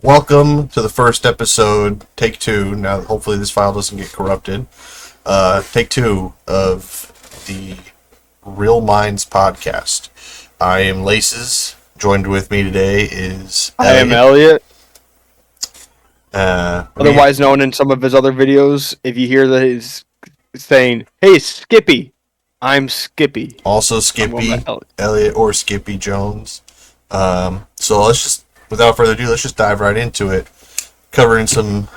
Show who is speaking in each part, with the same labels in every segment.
Speaker 1: Welcome to the first episode, take two. Now, hopefully, this file doesn't get corrupted. Take two of the Real Minds podcast. I am Laces. Joined with me today is
Speaker 2: I am Elliot.
Speaker 1: Uh,
Speaker 2: Otherwise known in some of his other videos, if you hear that he's saying, "Hey, Skippy," I'm Skippy.
Speaker 1: Also Skippy, Elliot or Skippy Jones. So let's just, without further ado, let's just dive right into it. Covering some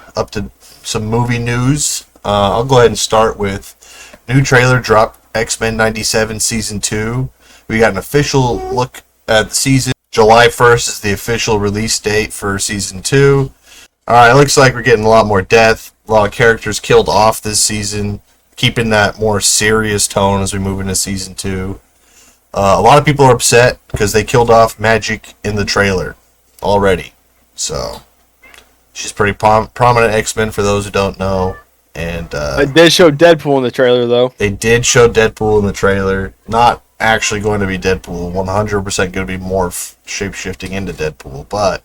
Speaker 1: movie news. I'll go ahead and start with new trailer drop, X-Men 97 Season 2. We got an official look at the season. July 1st is the official release date for Season 2. Alright, it looks like we're getting a lot more death. A lot of characters killed off this season, keeping that more serious tone as we move into Season 2. A lot of people are upset because they killed off Magic in the trailer already. So, she's pretty prominent X-Men for those who don't know. And
Speaker 2: They did show Deadpool in the trailer, though.
Speaker 1: They did show Deadpool in the trailer. Not actually going to be Deadpool. 100% going to be more shape-shifting into Deadpool. But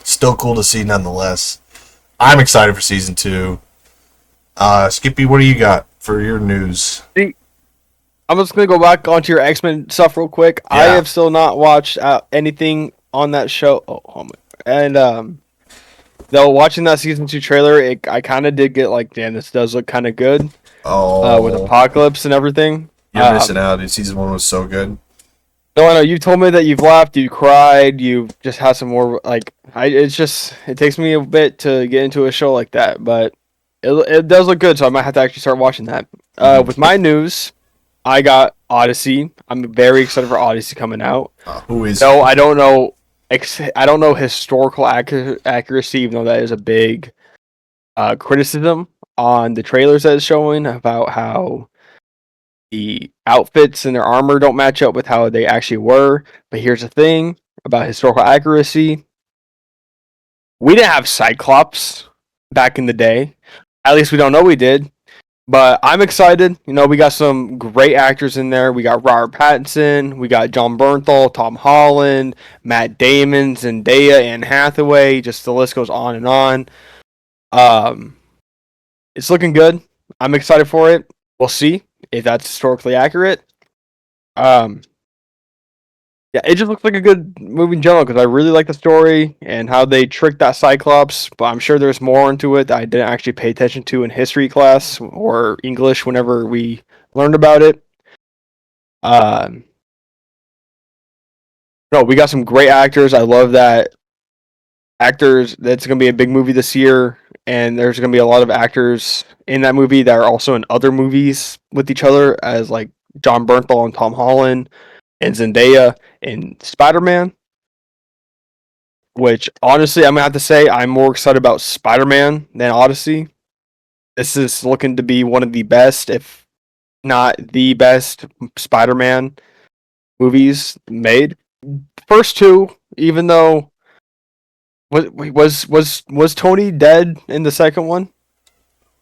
Speaker 1: still cool to see nonetheless. I'm excited for Season 2. Skippy, what do you got for your news?
Speaker 2: I'm just going to go back onto your X-Men stuff real quick.
Speaker 1: Yeah.
Speaker 2: I have still not watched anything on that show. Though watching that Season 2 trailer, I kind of did get like, damn, this does look kind of good. With Apocalypse and everything.
Speaker 1: You're missing out, dude. Season 1 was so good.
Speaker 2: No, I know. You told me that you've laughed, you cried, you just had some more, like, it takes me a bit to get into a show like that, but it does look good, so I might have to actually start watching that. With my news, I got Odyssey. I'm very excited for Odyssey coming out.
Speaker 1: Who is?
Speaker 2: No, I don't know. I don't know historical accuracy, even though that is a big criticism on the trailers that it's showing about how the outfits and their armor don't match up with how they actually were. But here's the thing about historical accuracy. We didn't have Cyclops back in the day. At least we don't know we did. But I'm excited. You know, we got some great actors in there. We got Robert Pattinson. We got John Bernthal, Tom Holland, Matt Damon, Zendaya, Anne Hathaway. Just the list goes on and on. It's looking good. I'm excited for it. We'll see if that's historically accurate. Yeah, it just looks like a good movie in general because I really like the story and how they tricked that Cyclops, but I'm sure there's more into it that I didn't actually pay attention to in history class or English whenever we learned about it. No, we got some great actors. I love that actors. That's going to be a big movie this year, and there's going to be a lot of actors in that movie that are also in other movies with each other, as like John Bernthal and Tom Holland and Zendaya in Spider-Man, which honestly I'm gonna have to say I'm more excited about Spider-Man than Odyssey. This is looking to be one of the best, if not the best, Spider-Man movies made. First two, even though was Tony dead in the second one?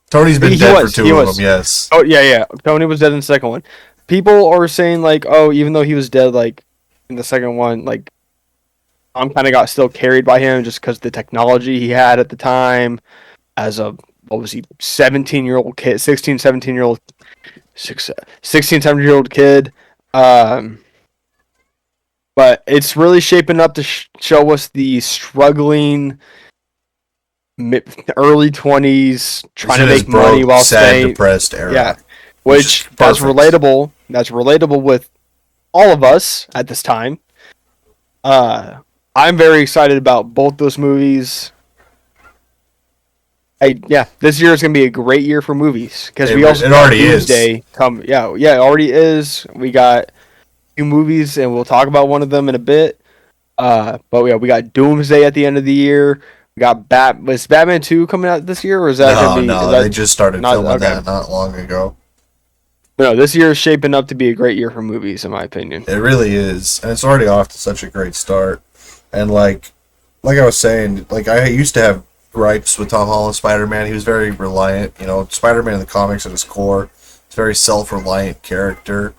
Speaker 1: Tony's been dead for two of them, yes.
Speaker 2: Oh yeah. Tony was dead in the second one. People are saying like, oh, even though he was dead, like in the second one, like I'm kind of got still carried by him just because the technology he had at the time as a 17-year-old kid, 16, 17-year-old, 16, 17-year-old kid. But it's really shaping up to show us the struggling early 20s trying to make money while staying
Speaker 1: depressed era.
Speaker 2: Yeah. Which that's relatable. That's relatable with all of us at this time. I'm very excited about both those movies. This year is gonna be a great year for movies because we also got Doomsday come. It already is. We got two movies, and we'll talk about one of them in a bit. But yeah, we got Doomsday at the end of the year. We got was Batman 2 coming out this year, or is that gonna be?
Speaker 1: No, they just started filming that not long ago.
Speaker 2: No, this year is shaping up to be a great year for movies, in my opinion.
Speaker 1: It really is, and it's already off to such a great start. And like I was saying, like I used to have gripes with Tom Holland's Spider-Man. He was very reliant. You know, Spider-Man in the comics at his core, it's a very self-reliant character,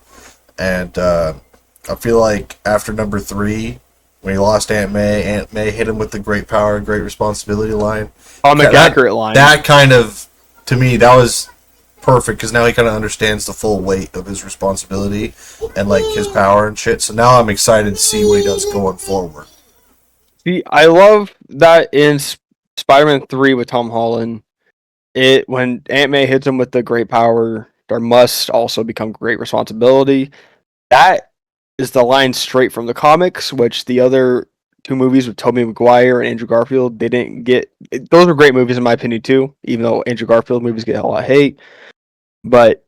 Speaker 1: and I feel like after number 3, when he lost Aunt May. Aunt May hit him with the great power, great responsibility line.
Speaker 2: Comic accurate line.
Speaker 1: That kind of, to me, that was perfect because now he kind of understands the full weight of his responsibility and like his power and shit. So now I'm excited to see what he does going forward.
Speaker 2: See, I love that in Spider-Man 3 with Tom Holland. When Aunt May hits him with the great power, there must also become great responsibility. That is the line straight from the comics, which the other two movies with Tobey Maguire and Andrew Garfield, they didn't get. Those were great movies in my opinion too, even though Andrew Garfield movies get a lot of hate. But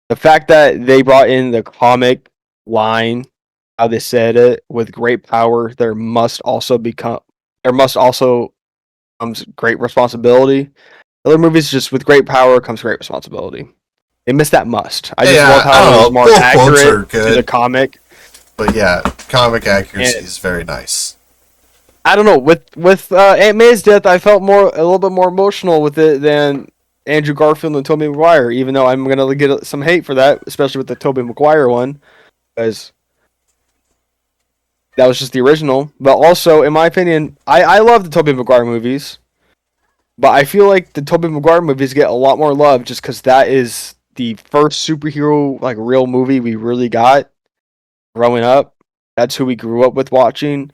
Speaker 2: the fact that they brought in the comic line, how they said it, with great power, there must also comes great responsibility. Other movies just with great power comes great responsibility. They missed that must. I just love how it was more accurate to the comic.
Speaker 1: But yeah, comic accuracy is very nice.
Speaker 2: I don't know, with Aunt May's death, I felt a little bit more emotional with it than Andrew Garfield and Tobey Maguire, even though I'm gonna get some hate for that, especially with the Tobey Maguire one, because that was just the original. But also, in my opinion, I love the Tobey Maguire movies, but I feel like the Tobey Maguire movies get a lot more love just because that is the first superhero like real movie we really got growing up. That's who we grew up with watching,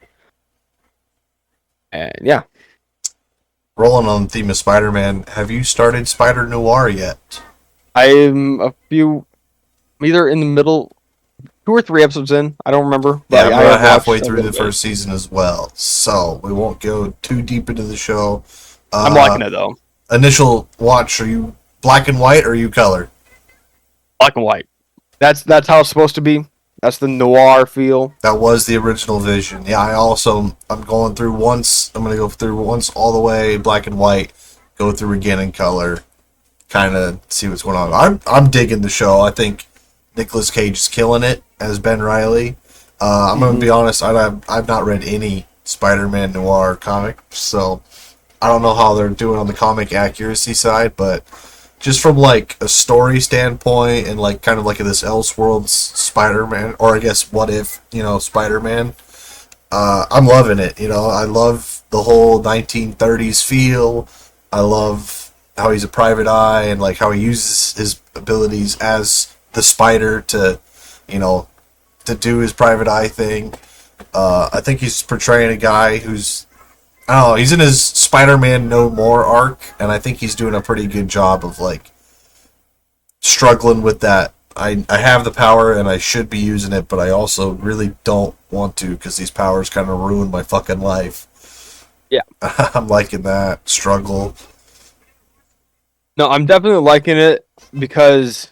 Speaker 2: and yeah.
Speaker 1: Rolling on the theme of Spider-Man, have you started Spider-Noir yet?
Speaker 2: I'm either in the middle, 2 or 3 episodes in. I don't remember.
Speaker 1: But yeah, I'm about halfway through the first season as well, so we won't go too deep into the show.
Speaker 2: I'm liking it though.
Speaker 1: Initial watch, are you black and white or are you color?
Speaker 2: Black and white. That's how it's supposed to be. That's the noir feel.
Speaker 1: That was the original vision. Yeah, I'm going through once. I'm going to go through once all the way black and white, go through again in color, kind of see what's going on. I'm digging the show. I think Nicolas Cage is killing it as Ben Reilly. I'm going to be honest. I've not read any Spider-Man Noir comic, so I don't know how they're doing on the comic accuracy side, but just from like a story standpoint and like kind of like this Elseworlds Spider-Man, or I guess What If, Spider-Man, I'm loving it. I love the whole 1930s feel. I love how he's a private eye and like how he uses his abilities as the Spider to do his private eye thing. I think he's portraying a guy who's, I don't know, he's in his Spider-Man No More arc, and I think he's doing a pretty good job of, like, struggling with that. I have the power, and I should be using it, but I also really don't want to, because these powers kind of ruin my fucking life.
Speaker 2: Yeah.
Speaker 1: I'm liking that struggle.
Speaker 2: No, I'm definitely liking it, because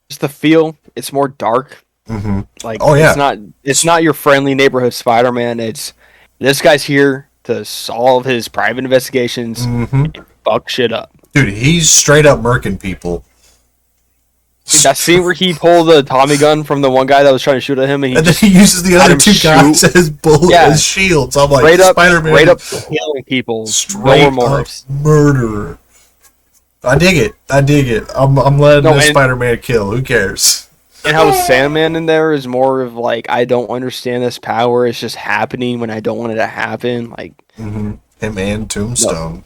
Speaker 2: just the feel, it's more dark.
Speaker 1: Mm-hmm.
Speaker 2: Like, oh, yeah. It's not your friendly neighborhood Spider-Man, it's, this guy's here to solve his private investigations and fuck shit up.
Speaker 1: Dude, he's straight up murking people.
Speaker 2: That scene where he pulled the Tommy gun from the one guy that was trying to shoot at him, and
Speaker 1: then he uses the other 2 guys as shields. I'm like, Spider-Man,
Speaker 2: straight up killing people,
Speaker 1: straight up murderer. I dig it. I'm letting Spider-Man kill. Who cares?
Speaker 2: And how Sandman in there is more of like, I don't understand this power. It's just happening when I don't want it to happen. Like
Speaker 1: him and Tombstone.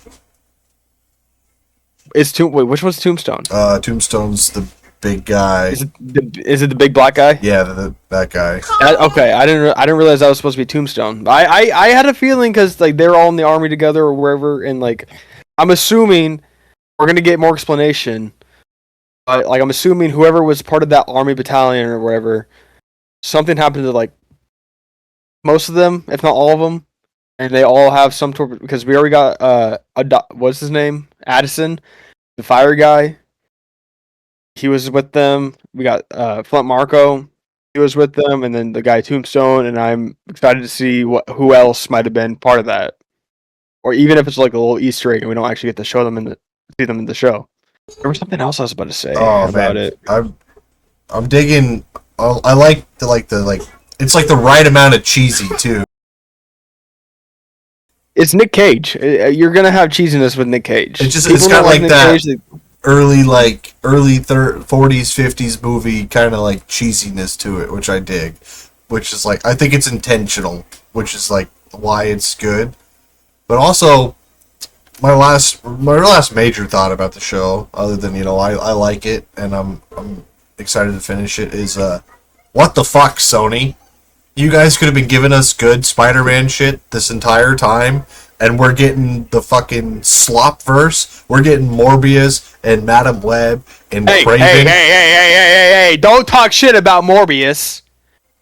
Speaker 2: No. Wait, which one's Tombstone?
Speaker 1: Tombstone's the big guy.
Speaker 2: Is it the big black guy?
Speaker 1: Yeah, that guy.
Speaker 2: Okay, I didn't realize that was supposed to be Tombstone. I had a feeling because like they're all in the army together or wherever, and like I'm assuming we're gonna get more explanation. Like I'm assuming whoever was part of that army battalion or whatever, something happened to like most of them, if not all of them, and they all have some because we already got what's his name, Addison, the fire guy. He was with them. We got Flint Marco. He was with them, and then the guy Tombstone. And I'm excited to see who else might have been part of that, or even if it's like a little Easter egg and we don't actually get to see them in the show. There was something else I was about to say about it.
Speaker 1: I'm digging. I like the it's like the right amount of cheesy too.
Speaker 2: It's Nick Cage. You're gonna have cheesiness with Nick Cage.
Speaker 1: It's got like Nick that Cage, early 40s 50s movie kind of like cheesiness to it, which I dig. Which is like, I think it's intentional. which is like why it's good. But also, my last major thought about the show, other than I like it and I'm excited to finish it, is what the fuck, Sony? You guys could have been giving us good Spider-Man shit this entire time, and we're getting the fucking slop verse. We're getting Morbius and Madam Web and Craven.
Speaker 2: Hey! Don't talk shit about Morbius.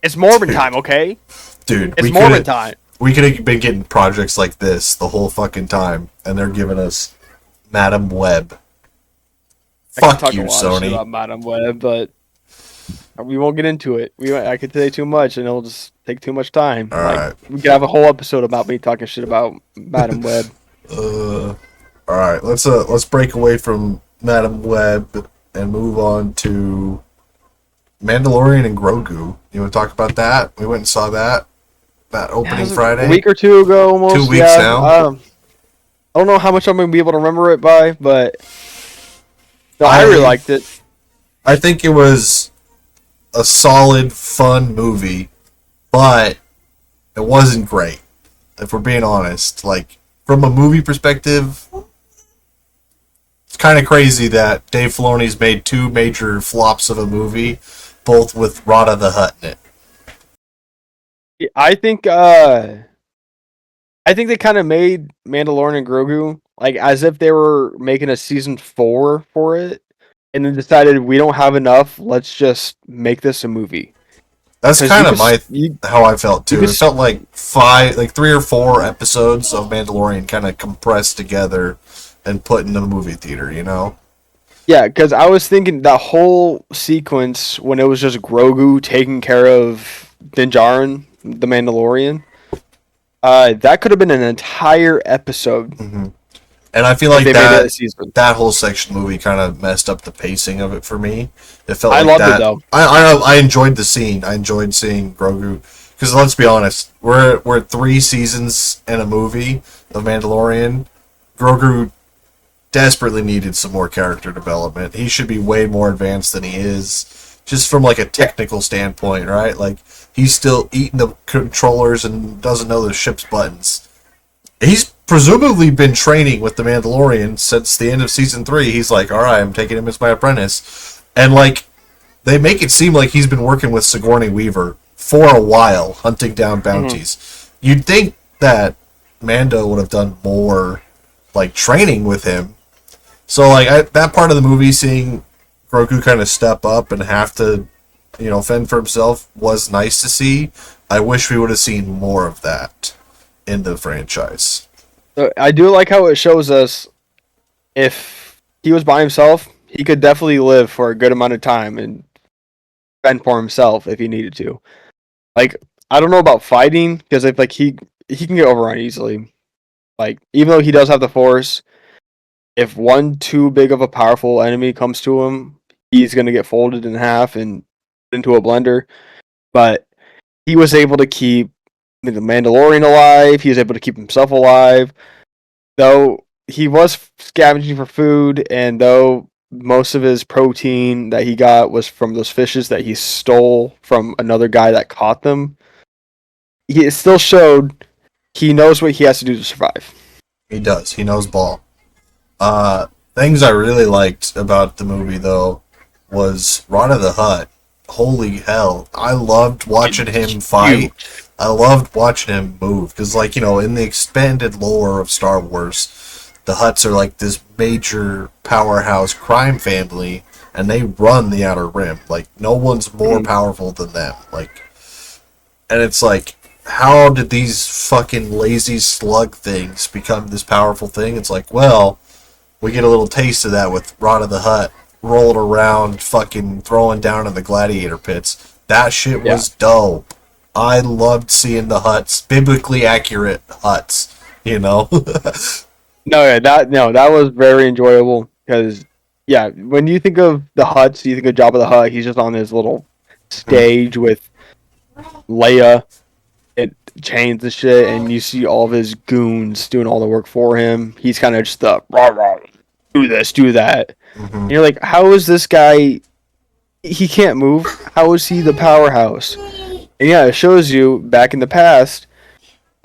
Speaker 2: It's Morbin time, okay?
Speaker 1: Dude,
Speaker 2: it's Morbin time.
Speaker 1: We could have been getting projects like this the whole fucking time, and they're giving us Madam Web. Fuck you, Sony.
Speaker 2: About Madam Web, but we won't get into it. I could say too much, and it'll just take too much time.
Speaker 1: All right.
Speaker 2: We could have a whole episode about me talking shit about Madam Web.
Speaker 1: All right. Let's break away from Madam Web and move on to Mandalorian and Grogu. You want to talk about that? We went and saw that opening Friday.
Speaker 2: A week or two ago, almost.
Speaker 1: 2 weeks now.
Speaker 2: I don't know how much I'm gonna be able to remember it by, but no, I really liked it.
Speaker 1: I think it was a solid, fun movie, but it wasn't great. If we're being honest, like from a movie perspective, it's kind of crazy that Dave Filoni's made 2 major flops of a movie, both with Rada the Hutt in it.
Speaker 2: I think they kind of made Mandalorian and Grogu like as if they were making a season 4 for it, and then decided we don't have enough. Let's just make this a movie.
Speaker 1: That's kind of how I felt too. It felt like 3 or 4 episodes of Mandalorian kind of compressed together and put in the movie theater.
Speaker 2: Yeah, because I was thinking that whole sequence when it was just Grogu taking care of Din Djarin, the Mandalorian, that could have been an entire episode.
Speaker 1: Mm-hmm. And I feel like that whole section of the movie kind of messed up the pacing of it for me. It felt like
Speaker 2: loved it though.
Speaker 1: I enjoyed the scene. I enjoyed seeing Grogu because let's be honest, we're at 3 seasons in a movie of Mandalorian. Grogu desperately needed some more character development. He should be way more advanced than he is, just from like a technical standpoint, right? Like he's still eating the controllers and doesn't know the ship's buttons. He's presumably been training with the Mandalorian since the end of season 3. He's like, all right, I'm taking him as my apprentice. And like, they make it seem like he's been working with Sigourney Weaver for a while, hunting down bounties. Mm-hmm. You'd think that Mando would have done more like training with him. So like that part of the movie, seeing Grogu kind of step up and have to, fend for himself, was nice to see. I wish we would have seen more of that in the franchise.
Speaker 2: I do like how it shows us if he was by himself, he could definitely live for a good amount of time and fend for himself if he needed to. Like, I don't know about fighting, because if like he can get overrun easily. Like, even though he does have the Force, if one too big of a powerful enemy comes to him, he's gonna get folded in half and put into a blender. But he was able to keep the Mandalorian alive. He was able to keep himself alive, though he was scavenging for food, and though most of his protein that he got was from those fishes that he stole from another guy that caught them, it still showed he knows what he has to do to survive.
Speaker 1: He does. He knows ball. Things I really liked about the movie, though, was Rada the Hutt. Holy hell. I loved watching him fight. I loved watching him move. Because, like, in the expanded lore of Star Wars, the Hutts are like this major powerhouse crime family, and they run the Outer Rim. Like, no one's more powerful than them. Like, and it's like, how did these fucking lazy slug things become this powerful thing? It's like, well, we get a little taste of that with Rada the Hutt rolling around, fucking throwing down in the gladiator pits. That shit was dope. I loved seeing the Hutts, biblically accurate Hutts.
Speaker 2: That was very enjoyable because, when you think of the Hutts, you think of Jabba the Hutt. He's just on this little stage with Leia and chains and shit, and you see all of his goons doing all the work for him. He's kind of just the rah rah, do this, do that. Mm-hmm. And you're like, how is this guy? He can't move. How is he the powerhouse? And it shows you back in the past,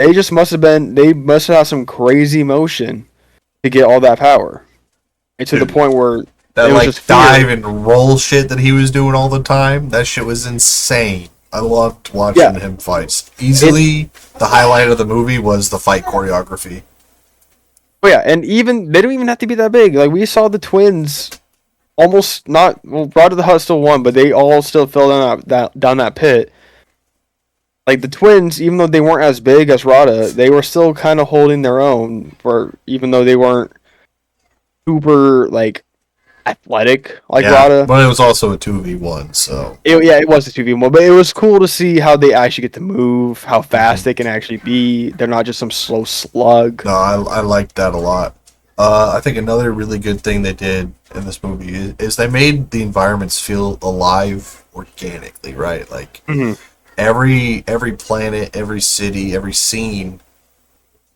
Speaker 2: They just must have been. They must have had some crazy motion to get all that power, and to the
Speaker 1: Dude,
Speaker 2: point where
Speaker 1: that
Speaker 2: it was
Speaker 1: like
Speaker 2: just
Speaker 1: dive
Speaker 2: fear.
Speaker 1: and roll shit that he was doing all the time, that shit was insane. I loved
Speaker 2: Yeah,
Speaker 1: watching him fights.
Speaker 2: and
Speaker 1: Easily the highlight of the movie was the fight choreography.
Speaker 2: oh yeah, and even they don't even have to be that big. Like we saw the twins almost not. Well, Rod of the Hutt still won, but they all still fell down that pit. Like the twins, even though they weren't as big as Rada, they were still kind of holding their own. For even though they weren't super like athletic like
Speaker 1: Yeah,
Speaker 2: Rada.
Speaker 1: but it was also a 2v1, so
Speaker 2: Yeah, it was a 2v1, but it was cool to see how they actually get to move, how fast
Speaker 1: mhm.
Speaker 2: they can actually be. They're not just some slow slug.
Speaker 1: No, I liked that a lot. I think another really good thing they did in this movie is they made the environments feel alive organically, right? Like
Speaker 2: Hmm.
Speaker 1: every planet, every city, every scene,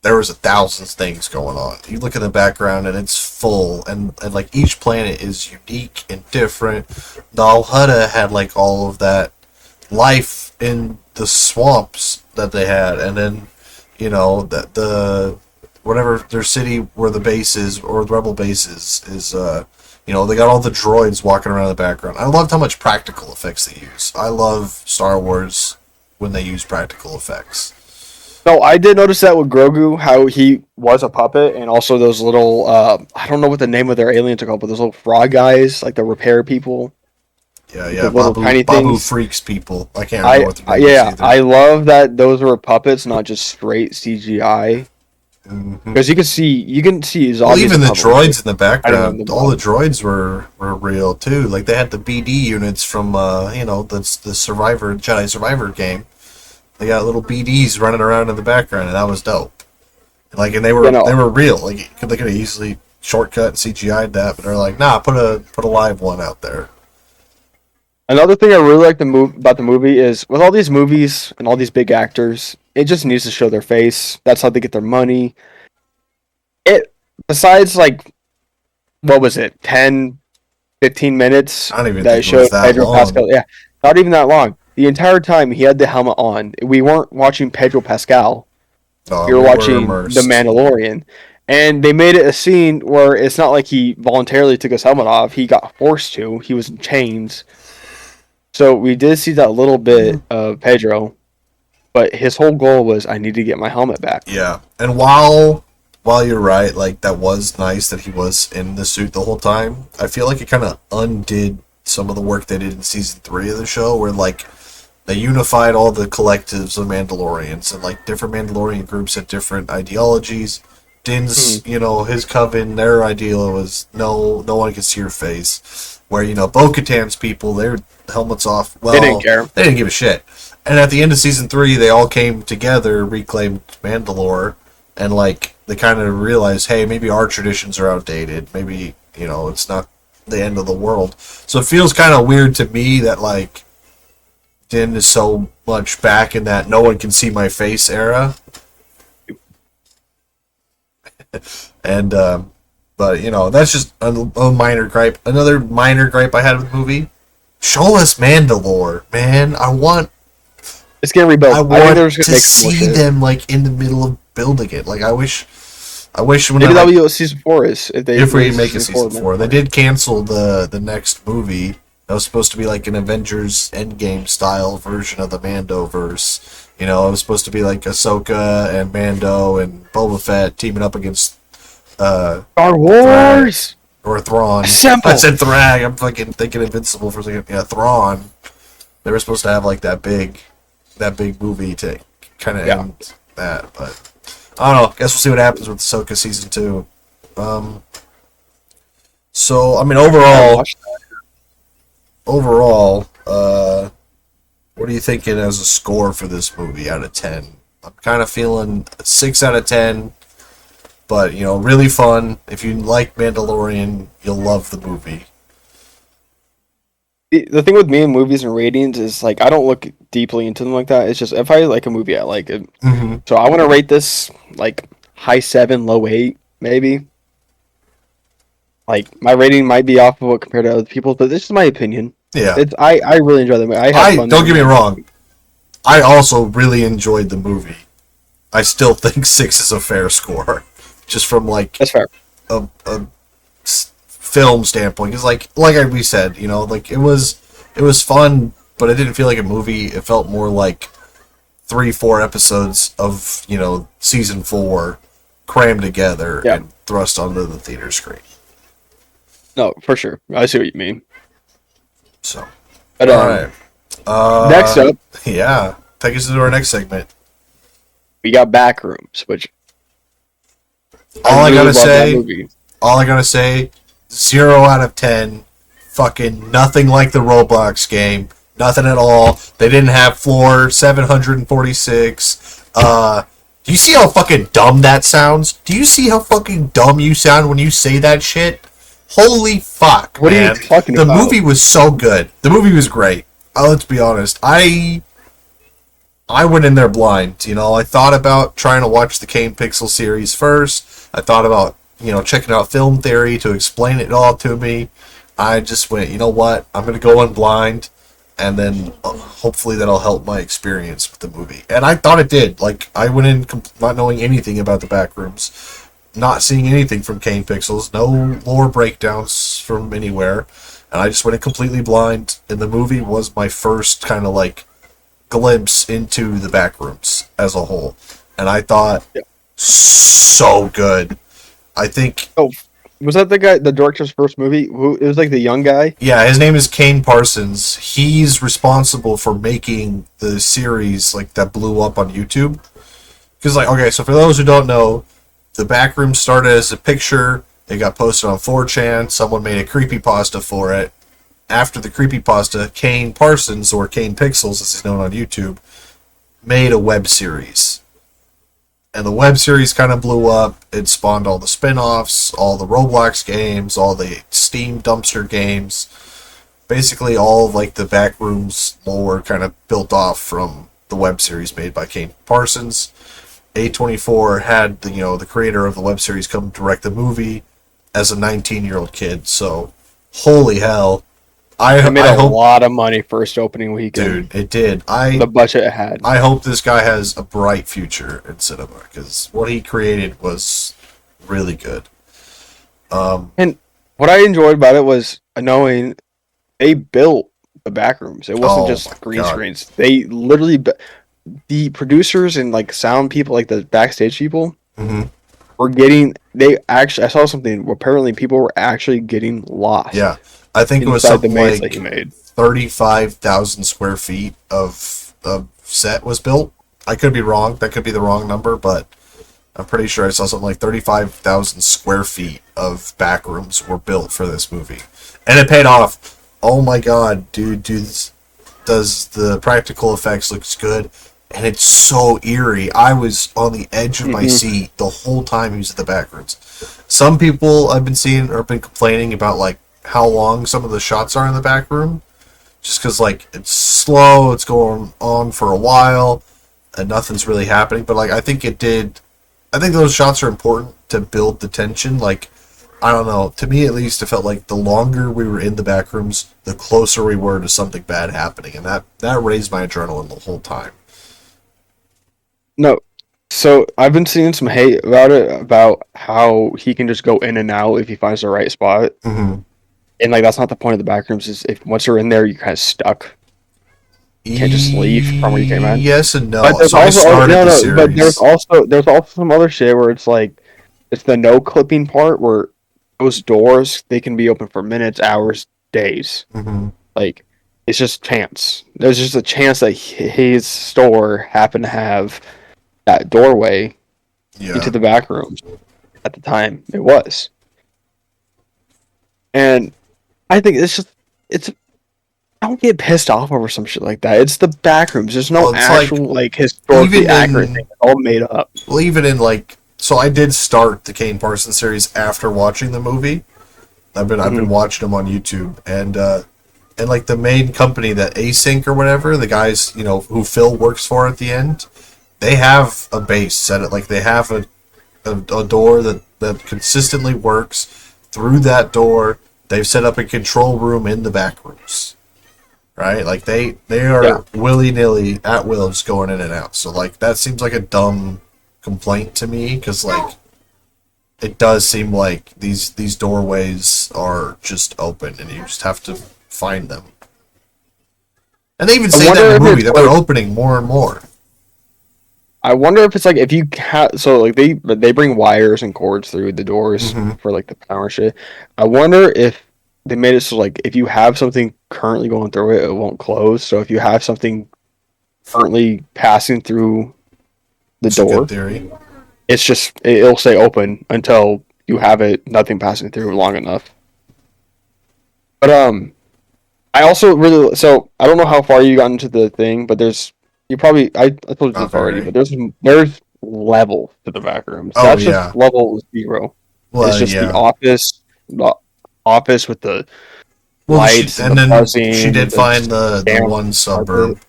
Speaker 1: there was 1,000 things going on. You look at the background and it's full, and like each planet is unique and different. Dalhutta had like all of that life in the swamps that they had, and then that the whatever their city where the base is or the rebel base is they got all the droids walking around in the background. I loved how much practical effects they use. I love Star Wars when they use practical effects.
Speaker 2: No, I did notice that with Grogu, how he was a puppet, and also those little, I don't know what the name of their aliens are called, but those little frog guys, like the repair people,
Speaker 1: Yeah,
Speaker 2: the
Speaker 1: yeah,
Speaker 2: little
Speaker 1: Babu
Speaker 2: tiny
Speaker 1: Babu
Speaker 2: things.
Speaker 1: freaks people. I can't remember what their name is
Speaker 2: Yeah,
Speaker 1: either.
Speaker 2: I love that those were puppets, not just straight CGI.
Speaker 1: Hmm.
Speaker 2: Because you can see
Speaker 1: Well,
Speaker 2: zombies
Speaker 1: even
Speaker 2: a
Speaker 1: the
Speaker 2: puppet, right?
Speaker 1: droids in the
Speaker 2: I don't know
Speaker 1: background,
Speaker 2: them
Speaker 1: all the
Speaker 2: well.
Speaker 1: droids were real too. Like they had the BD units from the Survivor Jedi Survivor game. They got little BDs running around in the background, and that was dope. Like, and they
Speaker 2: You
Speaker 1: were they
Speaker 2: know,
Speaker 1: were real. Like they could have easily shortcut and CGI'd that, but they're like, nah, put a live one out there.
Speaker 2: another thing I really like about the movie is with all these movies and all these big actors, it just needs to show their face. That's how they get their money. It besides like what was it, 10, 15 minutes
Speaker 1: I don't even
Speaker 2: that
Speaker 1: think it was
Speaker 2: showed
Speaker 1: that
Speaker 2: Pedro
Speaker 1: long.
Speaker 2: Pascal. Yeah, not even that long. The entire time he had the helmet on. We weren't watching Pedro Pascal. We were
Speaker 1: We were
Speaker 2: watching The
Speaker 1: immersed.
Speaker 2: Mandalorian. And they made it a scene where it's not like he voluntarily took his helmet off. He got forced to. He was in chains. So we did see that little bit of Pedro, but his whole goal was I need to get my helmet back.
Speaker 1: Yeah, and while you're right, like that was nice that he was in the suit the whole time. I feel like it kind of undid some of the work they did in season 3 of the show, where like they unified all the collectives of Mandalorians, and like different Mandalorian groups had different ideologies.
Speaker 2: Hmm.
Speaker 1: Din's, his coven, their ideal was no one can see your face. Where Bo-Katan's people, their helmets off.
Speaker 2: They didn't
Speaker 1: Well,
Speaker 2: care.
Speaker 1: they didn't give a shit. And at the end of season 3, they all came together, reclaimed Mandalore, and like they kind of realized, hey, maybe our traditions are outdated. Maybe it's not the end of the world. So it feels kind of weird to me that like Din is so much back in that no one can see my face era. And but that's just a minor gripe. Another minor gripe I had with the movie: show us Mandalore, man.
Speaker 2: It's getting
Speaker 1: I
Speaker 2: rebuilt. I think they're
Speaker 1: want
Speaker 2: just gonna
Speaker 1: to
Speaker 2: make some more
Speaker 1: see
Speaker 2: shit.
Speaker 1: them like in the middle of building it. Like I wish when I
Speaker 2: Maybe that'll
Speaker 1: like
Speaker 2: be what season 4 is if they
Speaker 1: if we
Speaker 2: release
Speaker 1: make a
Speaker 2: season 4
Speaker 1: season
Speaker 2: of
Speaker 1: 4, they
Speaker 2: Mandalorian.
Speaker 1: did cancel the next movie. That was supposed to be like an Avengers Endgame style version of the Mandoverse. It was supposed to be like Ahsoka and Mando and Boba Fett teaming up against
Speaker 2: Star
Speaker 1: Thrag
Speaker 2: Wars!
Speaker 1: or Thrawn. I
Speaker 2: Assemble!
Speaker 1: said Thrag. I'm fucking thinking Invincible for a second. Yeah, Thrawn. They were supposed to have like that big movie to kind of
Speaker 2: Yeah.
Speaker 1: end that, but I don't know. Guess we'll see what happens with Ahsoka season 2. Um, so I mean,
Speaker 2: I
Speaker 1: overall,
Speaker 2: watched that.
Speaker 1: overall, what are you thinking as a score for this movie out of 10? I'm kind of feeling 6 out of 10, but really fun. If you like Mandalorian, you'll love the movie.
Speaker 2: The thing with me and movies and ratings is like I don't look deeply into them like that. It's just if I like a movie, I like it.
Speaker 1: Hmm.
Speaker 2: So I want to rate this like high 7, low 8, maybe. Like my rating might be off of what compared to other people, but this is my opinion.
Speaker 1: Yeah,
Speaker 2: I really enjoy the movie. I had
Speaker 1: I
Speaker 2: fun
Speaker 1: don't get me
Speaker 2: watching
Speaker 1: wrong. I also really enjoyed the movie. I still think 6 is a fair score, just from like
Speaker 2: That's fair.
Speaker 1: a film standpoint. Because we said, like it was fun, but it didn't feel like a movie. It felt more like 3-4 episodes of season 4 crammed together and thrust onto the theater screen.
Speaker 2: No, for sure. I see what you mean.
Speaker 1: So,
Speaker 2: But,
Speaker 1: all right.
Speaker 2: Next up,
Speaker 1: yeah, take us into our next segment.
Speaker 2: we got Backrooms, which
Speaker 1: All I
Speaker 2: really
Speaker 1: gotta
Speaker 2: love that movie.
Speaker 1: say, 0 out of 10. Fucking nothing like the Roblox game. Nothing at all. They didn't have floor 746. Do you see how fucking dumb that sounds? Do you see how fucking dumb you sound when you say that shit? Holy fuck,
Speaker 2: What
Speaker 1: man.
Speaker 2: are you talking about?
Speaker 1: The movie was so good. The movie was great. Let's be honest. I went in there blind. I thought about trying to watch the Kane Pixel series first. I thought about, checking out Film Theory to explain it all to me. I just went, you know what? I'm going to go in blind, and then hopefully that'll help my experience with the movie. And I thought it did. Like, I went in not knowing anything about the Backrooms, not seeing anything from Kane Pixels, no lore breakdowns from anywhere, and I just went in completely blind, and the movie was my first kind of like glimpse into the Backrooms as a whole, and I thought so good. I think.
Speaker 2: Oh, was that the guy, the director's first movie? It was like the young guy.
Speaker 1: Yeah, his name is Kane Parsons. He's responsible for making the series like that blew up on YouTube. Because okay, so for those who don't know, the Backrooms started as a picture. It got posted on 4chan. Someone made a creepypasta for it. After the creepypasta, Kane Parsons, or Kane Pixels as he's known on YouTube, made a web series. And the web series kind of blew up. It spawned all the spin-offs, all the Roblox games, all the Steam dumpster games. Basically all of like the Backrooms lore kind of built off from the web series made by Kane Parsons. A24 had the creator of the web series come direct the movie as a 19-year-old kid. So, holy hell.
Speaker 2: It made a lot of money first opening weekend.
Speaker 1: Dude, it did.
Speaker 2: The budget it had.
Speaker 1: I hope this guy has a bright future in cinema, because what he created was really good.
Speaker 2: And what I enjoyed about it was knowing they built the Backrooms. It wasn't just green screens. They literally, the producers and like sound people, like the backstage people, were getting. I saw something. Apparently, people were actually getting lost.
Speaker 1: Yeah. I think it was something like 35,000 square feet of set was built. I could be wrong. That could be the wrong number, but I'm pretty sure I saw something like 35,000 square feet of Backrooms were built for this movie. And it paid off. Oh my god, dude, does the practical effects looks good. And it's so eerie. I was on the edge of my seat the whole time he was at the Backrooms. Some people I've been seeing or been complaining about like how long some of the shots are in the back room, just because like it's slow, it's going on for a while, and nothing's really happening. But like I think those shots are important to build the tension. Like, I don't know, to me at least, it felt like the longer we were in the back rooms, the closer we were to something bad happening, and that raised my adrenaline the whole time.
Speaker 2: No, so I've been seeing some hate about it, about how he can just go in and out if he finds the right spot. And like that's not the point of the Backrooms. Is if once you're in there, you're kind of stuck. You can't just leave from where you came in.
Speaker 1: Yes and no.
Speaker 2: But there's
Speaker 1: so
Speaker 2: also,
Speaker 1: I started the
Speaker 2: but
Speaker 1: series.
Speaker 2: there's also some other shit where it's like it's the no clipping part where those doors they can be open for minutes, hours, days. Like it's just chance. There's just a chance that his store happened to have that doorway into the back rooms. At the time, it was, and I think it's. Don't get pissed off over some shit like that. It's the Backrooms. There's no actual like historically accurate thing. It's all made up.
Speaker 1: Well, even in like, so I did start the Kane Parsons series after watching the movie. I've been watching them on YouTube, and like the main company, that Async or whatever, the guys who Phil works for at the end, they have a base set it like they have a door that consistently works. Through that door, they've set up a control room in the Backrooms. Right? Like they are willy-nilly at will just going in and out. So like that seems like a dumb complaint to me because like it does seem like these doorways are just open and you just have to find them. And they even say that in the movie that they're opening more and more.
Speaker 2: I wonder if it's like if you so like they bring wires and cords through the doors for like the power shit. I wonder if they made it so like if you have something currently going through it, it won't close. So if you have something currently passing through the door, it's just it'll stay open until you have nothing passing through long enough. But I also really I don't know how far you got into the thing, but there's you probably I told you this already, but there's levels to the back rooms. That's just level 0. Well, it's just the office with the lights
Speaker 1: and then buzzing, she did find the one suburb.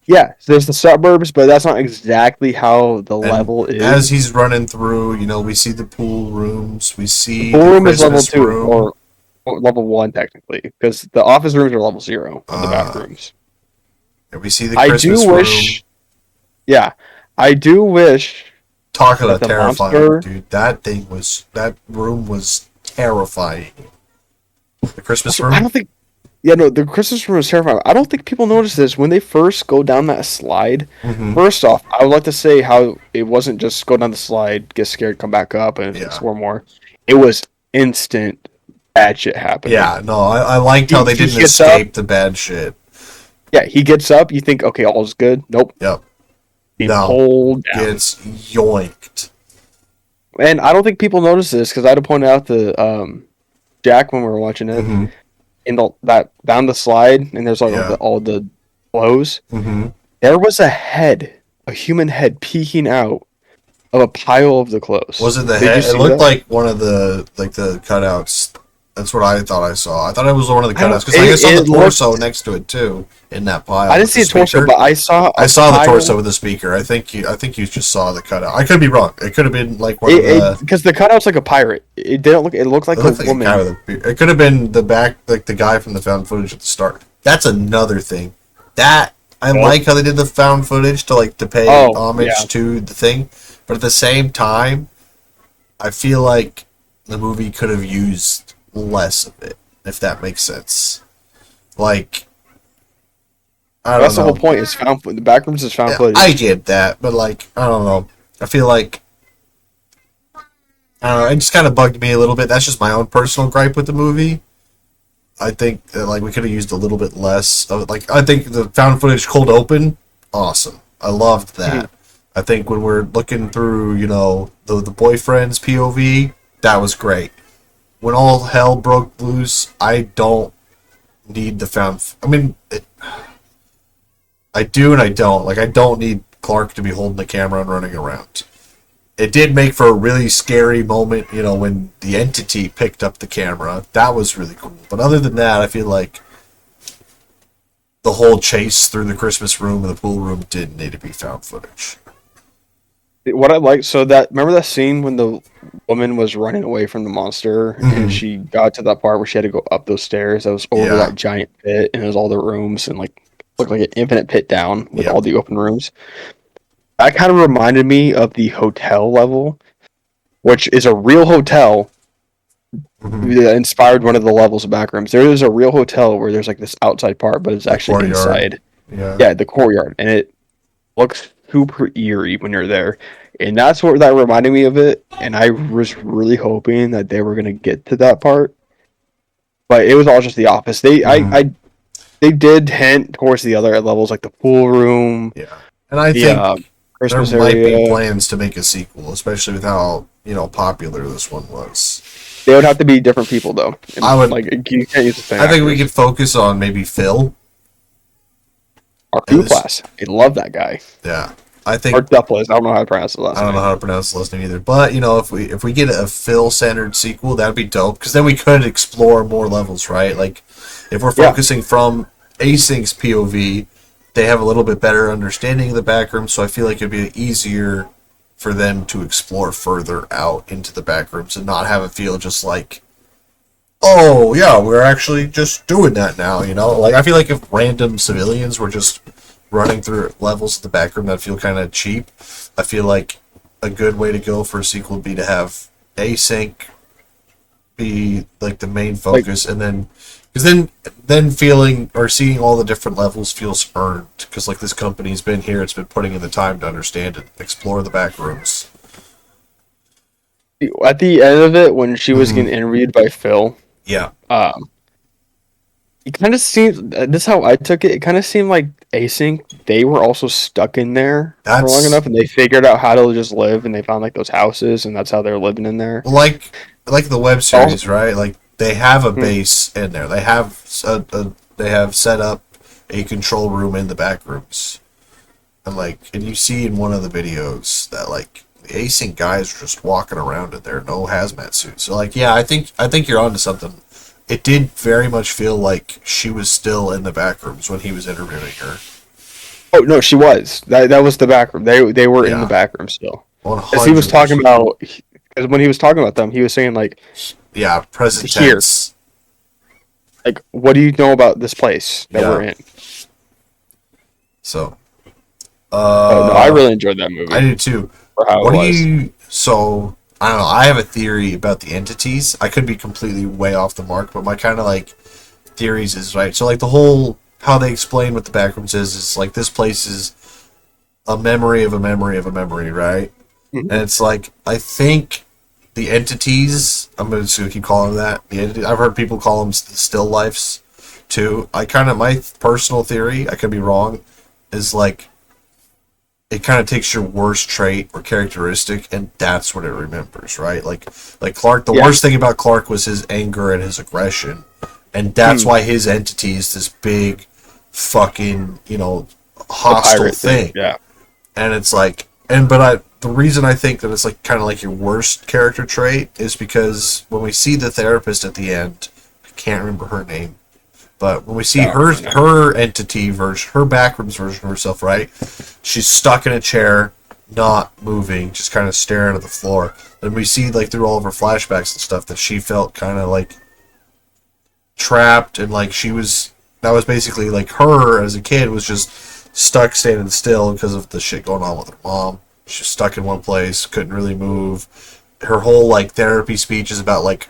Speaker 2: Yeah, so there's the suburbs, but that's not exactly how the level is.
Speaker 1: As he's running through, we see the pool rooms. We see
Speaker 2: the pool room is level 2 or level 1 technically, because the office rooms are level 0 in the back rooms.
Speaker 1: We see the Christmas room.
Speaker 2: Yeah, I do wish.
Speaker 1: Talk about terrifying, dude. That room was terrifying. The Christmas room.
Speaker 2: I don't think. Yeah, no, the Christmas room was terrifying. I don't think people notice this when they first go down that slide. First off, I would like to say how it wasn't just go down the slide, get scared, come back up, and explore more. It was instant bad shit happening.
Speaker 1: Yeah, no, I liked how they didn't escape the bad shit.
Speaker 2: Yeah, he gets up. You think, okay, all's good. Nope.
Speaker 1: Yep.
Speaker 2: He's pulled down.
Speaker 1: Gets yoinked.
Speaker 2: And I don't think people notice this because I had to point out to Jack when we were watching it. In that down the slide, and there's like all the clothes. There was a human head peeking out of a pile of the clothes.
Speaker 1: Was it the head? It looked like one of the cutouts. That's what I thought I saw. I thought it was one of the cutouts because I saw the torso next to it too in that pile.
Speaker 2: I didn't see a torso, but I saw
Speaker 1: the torso with the speaker. I think you just saw the cutout. I could be wrong. It could have been like one of the
Speaker 2: because the cutout's like a pirate. It didn't look. It looked like a woman.
Speaker 1: It could have been the back, like the guy from the found footage at the start. That's another thing. That I like how they did the found footage to pay homage to the thing, but at the same time, I feel like the movie could have used less of it, if that makes sense. Like, I don't know.
Speaker 2: That's the whole point. Is found the Backrooms is found footage.
Speaker 1: I get that, but like, I don't know. I feel like I don't know. It just kind of bugged me a little bit. That's just my own personal gripe with the movie. I think that we could have used a little bit less of it. Like, I think the found footage cold open, awesome. I loved that. I think when we're looking through, the boyfriend's POV, that was great. When all hell broke loose, I don't need the found. I do and I don't. Like, I don't need Clark to be holding the camera and running around. It did make for a really scary moment, when the entity picked up the camera. That was really cool. But other than that, I feel like the whole chase through the Christmas room and the pool room didn't need to be found footage.
Speaker 2: What I like, remember that scene when the woman was running away from the monster and she got to that part where she had to go up those stairs that was over that giant pit and it was all the rooms and looked like an infinite pit down with all the open rooms. That kind of reminded me of the hotel level, which is a real hotel that inspired one of the levels of Backrooms. There is a real hotel where there's like this outside part, but it's actually inside. Yeah, the courtyard, and it looks super eerie when you're there, and that's what that reminded me of it. And I was really hoping that they were gonna get to that part, but it was all just the office. They did hint towards the other levels, like the pool room.
Speaker 1: Yeah, and I think Christmas there might be plans to make a sequel, especially with how popular this one was.
Speaker 2: They would have to be different people, though. I would you can't use the same.
Speaker 1: I think we could focus on maybe Phil.
Speaker 2: Our Duplass. I love that guy.
Speaker 1: Yeah, I think.
Speaker 2: Or Duplass. I don't know how to pronounce the last name.
Speaker 1: I don't know how to pronounce the last name either. But if we get a Phil-centered sequel, that'd be dope. Because then we could explore more levels, right? Like, if we're focusing from Async's POV, they have a little bit better understanding of the Backrooms. So I feel like it'd be easier for them to explore further out into the Backrooms and not have it feel just like, oh yeah, we're actually just doing that now. Like, I feel like if random civilians were just running through levels of the back room that feel kind of cheap. I feel like a good way to go for a sequel would be to have async be like the main focus, and then because then feeling or seeing all the different levels feels earned, because like this company's been here, it's been putting in the time to understand it, explore the back rooms.
Speaker 2: At the end of it, when she was
Speaker 1: Mhm.
Speaker 2: getting interviewed by Phil,
Speaker 1: Yeah,
Speaker 2: um, it kind of seemed. This is how I took it. It kind of seemed like Async. They were also stuck in there for long
Speaker 1: that's
Speaker 2: enough, and they figured out how to just live, and they found like those houses, and that's how they're living in there.
Speaker 1: like the web
Speaker 2: Also,
Speaker 1: series, right? Like they have a
Speaker 2: hmm,
Speaker 1: base in there. They have set up a control room in the back rooms, and you see in one of the videos that like the async guys are just walking around in there, no hazmat suits. So like, yeah, I think you're onto something. It did very much feel like she was still in the back rooms when he was interviewing her.
Speaker 2: oh no, she was. That was the back room. They were in the
Speaker 1: Yeah,
Speaker 2: back room still.
Speaker 1: one
Speaker 2: As he was
Speaker 1: hundred
Speaker 2: talking
Speaker 1: percent.
Speaker 2: about, because when he was talking about them, he was saying like,
Speaker 1: Yeah, present
Speaker 2: here,
Speaker 1: tense.
Speaker 2: like, what do you know about this place that we're
Speaker 1: Yeah.
Speaker 2: in?
Speaker 1: So,
Speaker 2: Oh no, I
Speaker 1: uh,
Speaker 2: really enjoyed that
Speaker 1: I
Speaker 2: movie
Speaker 1: do too.
Speaker 2: for how it
Speaker 1: What do
Speaker 2: was.
Speaker 1: you? So I don't know. I have a theory about the entities. I could be completely way off the mark, but my kind of like theories is right. So like the whole how they explain what the backrooms is like this place is a memory of a memory of a memory, right?
Speaker 2: Mhm.
Speaker 1: And it's like I think the entities. I'm going to keep calling them that the entity. I've heard people call them the still lifes too. I kind of my personal theory. I could be wrong. Is like it kind of takes your worst trait or characteristic, and that's what it remembers, right? Like Clark. The
Speaker 2: Yeah,
Speaker 1: worst thing about Clark was his anger and his aggression, and that's
Speaker 2: hmm,
Speaker 1: why his entity is this big, fucking
Speaker 2: the
Speaker 1: hostile
Speaker 2: pirate thing.
Speaker 1: thing.
Speaker 2: Yeah.
Speaker 1: And it's like, and but I the reason I think that it's like kind of like your worst character trait is because when we see the therapist at the end, I can't remember her name, but when we see
Speaker 2: I don't
Speaker 1: her
Speaker 2: remember now.
Speaker 1: her entity version, her backrooms version of herself, right? She's stuck in a chair, not moving, just kind of staring at the floor. Then we see like through all of her flashbacks and stuff that she felt kind of like trapped, and like she was that was basically like her as a kid was just stuck standing still because of the shit going on with her mom. She was stuck in one place, couldn't really move. Her whole like therapy speech is about like,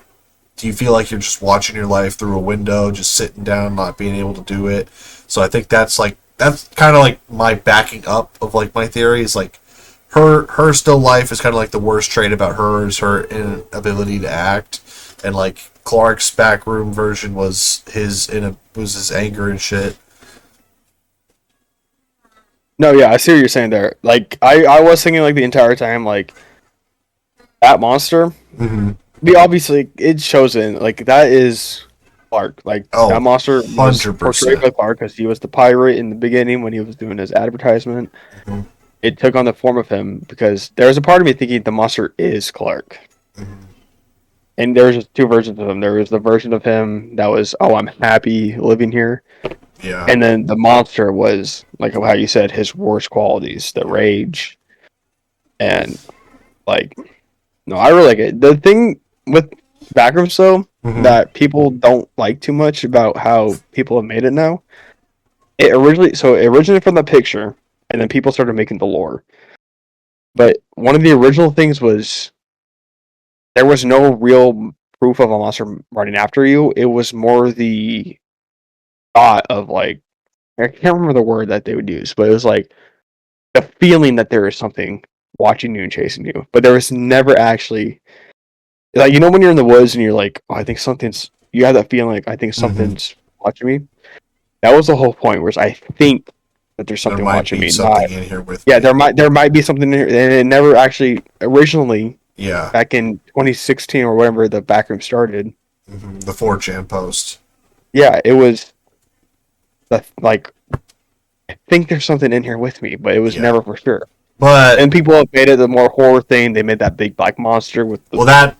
Speaker 1: do you feel like you're just watching your life through a window, just sitting down, not being able to do it? So I think that's kind of like my backing up of like my theory is like her still life is kind of like the worst trait about her is her inability to act, and like Clark's backroom version was his anger and shit.
Speaker 2: No, yeah, I see what you're saying there. Like, I was thinking like the entire time, like that monster.
Speaker 1: Mm-hmm.
Speaker 2: We obviously it shows in like that is Clark. Like that
Speaker 1: Oh,
Speaker 2: monster was portrayed
Speaker 1: 100%.
Speaker 2: by Clark because he was the pirate in the beginning when he was doing his advertisement.
Speaker 1: Mm-hmm.
Speaker 2: It took on the form of him because there's a part of me thinking the monster is Clark.
Speaker 1: Mm-hmm.
Speaker 2: And there's just two versions of him. There was the version of him that was, oh, I'm happy living here.
Speaker 1: Yeah.
Speaker 2: And then the monster was, like how you said, his worst qualities, the
Speaker 1: Yeah.
Speaker 2: rage. And, like, no, I really like it. The thing with Backrooms, though,
Speaker 1: Mm-hmm.
Speaker 2: that people don't like too much about how people have made it now, it originated from the picture, and then people started making the lore. But one of the original things was there was no real proof of a monster running after you. It was more the thought of like I can't remember the word that they would use, but it was like the feeling that there is something watching you and chasing you. But there was never actually like when you're in the woods and you're like, oh, I think something's you have that feeling like I think
Speaker 1: Mm-hmm.
Speaker 2: something's watching me. That was the whole point. Whereas I think that there's
Speaker 1: There
Speaker 2: something
Speaker 1: might
Speaker 2: watching
Speaker 1: be
Speaker 2: me, not
Speaker 1: something in here with
Speaker 2: yeah.
Speaker 1: me.
Speaker 2: There might be something in here, and it never actually originally
Speaker 1: Yeah.
Speaker 2: back in 2016 or whatever the backroom started.
Speaker 1: Mm-hmm. The 4chan post.
Speaker 2: Yeah, it was the like I think there's something in here with me, but it was
Speaker 1: Yeah.
Speaker 2: never for sure.
Speaker 1: But
Speaker 2: And people have made it a more horror thing. They made that big black monster with the
Speaker 1: well,